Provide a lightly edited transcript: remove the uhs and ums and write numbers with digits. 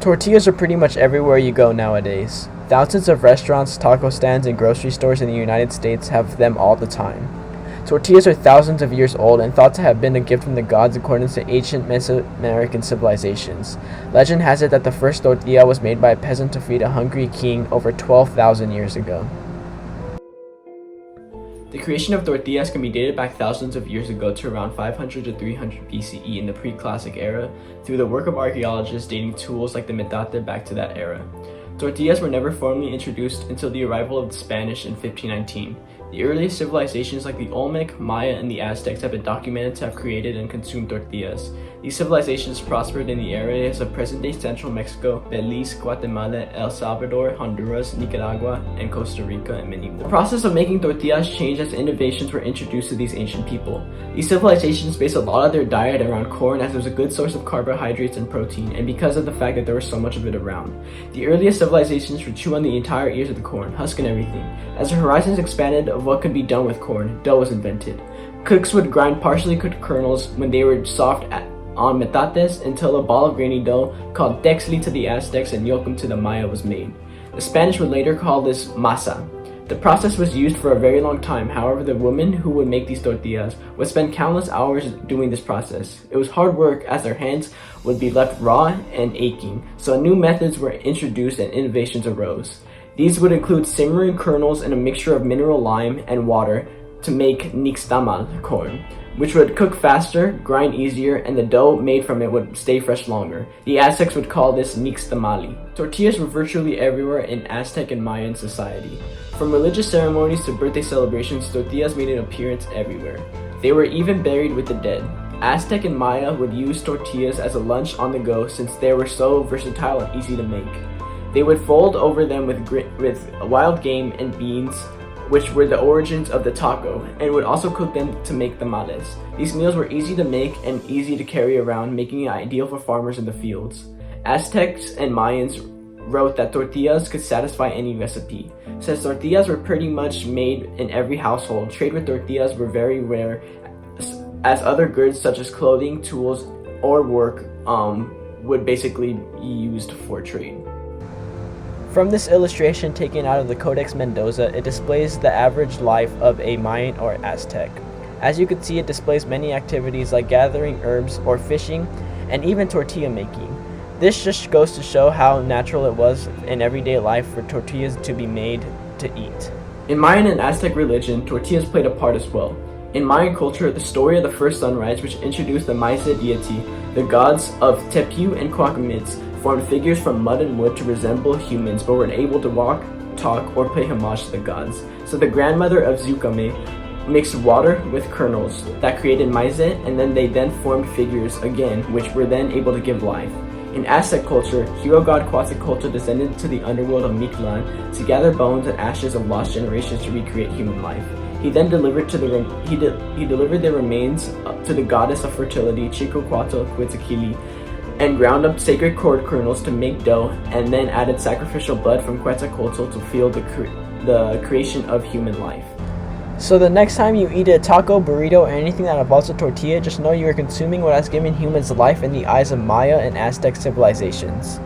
Tortillas are pretty much everywhere you go nowadays. Thousands of restaurants, taco stands, and grocery stores in the United States have them all the time. Tortillas are thousands of years old and thought to have been a gift from the gods according to ancient Mesoamerican civilizations. Legend has it that the first tortilla was made by a peasant to feed a hungry king over 12,000 years ago. The creation of tortillas can be dated back thousands of years ago to around 500 to 300 BCE in the pre-classic era through the work of archaeologists dating tools like the metate back to that era. Tortillas were never formally introduced until the arrival of the Spanish in 1519. The earliest civilizations like the Olmec, Maya, and the Aztecs have been documented to have created and consumed tortillas. These civilizations prospered in the areas of present-day central Mexico, Belize, Guatemala, El Salvador, Honduras, Nicaragua, and Costa Rica, and many more. The process of making tortillas changed as innovations were introduced to these ancient people. These civilizations based a lot of their diet around corn as it was a good source of carbohydrates and protein, and because of the fact that there was so much of it around. The earliest civilizations would chew on the entire ears of the corn, husk and everything. As the horizons expanded of what could be done with corn, dough was invented. Cooks would grind partially cooked kernels when they were soft on metates until a ball of grainy dough called texli to the Aztecs and yokum to the Maya was made. The Spanish would later call this masa. The process was used for a very long time. However, the women who would make these tortillas would spend countless hours doing this process. It was hard work as their hands would be left raw and aching, so new methods were introduced and innovations arose. These would include simmering kernels in a mixture of mineral lime and water to make nixtamal corn, which would cook faster, grind easier, and the dough made from it would stay fresh longer. The Aztecs would call this nixtamali. Tortillas were virtually everywhere in Aztec and Mayan society. From religious ceremonies to birthday celebrations, tortillas made an appearance everywhere. They were even buried with the dead. Aztec and Maya would use tortillas as a lunch on the go since they were so versatile and easy to make. They would fold over them with wild game and beans, which were the origins of the taco, and would also cook them to make tamales. These meals were easy to make and easy to carry around, making it ideal for farmers in the fields. Aztecs and Mayans wrote that tortillas could satisfy any recipe. Since tortillas were pretty much made in every household, trade with tortillas were very rare, as other goods such as clothing, tools, or work would basically be used for trade. From this illustration taken out of the Codex Mendoza, it displays the average life of a Mayan or Aztec. As you can see, it displays many activities like gathering herbs or fishing, and even tortilla making. This just goes to show how natural it was in everyday life for tortillas to be made to eat. In Mayan and Aztec religion, tortillas played a part as well. In Mayan culture, the story of the first sunrise, which introduced the Maize deity, the gods of Tepu and Quaquamids, formed figures from mud and wood to resemble humans but were able to walk, talk, or pay homage to the gods. So the grandmother of Zukame mixed water with kernels that created maize, and they formed figures again, which were then able to give life. In Aztec culture, hero god Quetzalcoatl descended to the underworld of Mictlan to gather bones and ashes of lost generations to recreate human life. He then delivered the remains to the goddess of fertility, Chicoquatl, and ground up sacred corn kernels to make dough, and then added sacrificial blood from Quetzalcoatl to fuel the creation of human life. So the next time you eat a taco, burrito, or anything that involves a tortilla, just know you are consuming what has given humans life in the eyes of Maya and Aztec civilizations.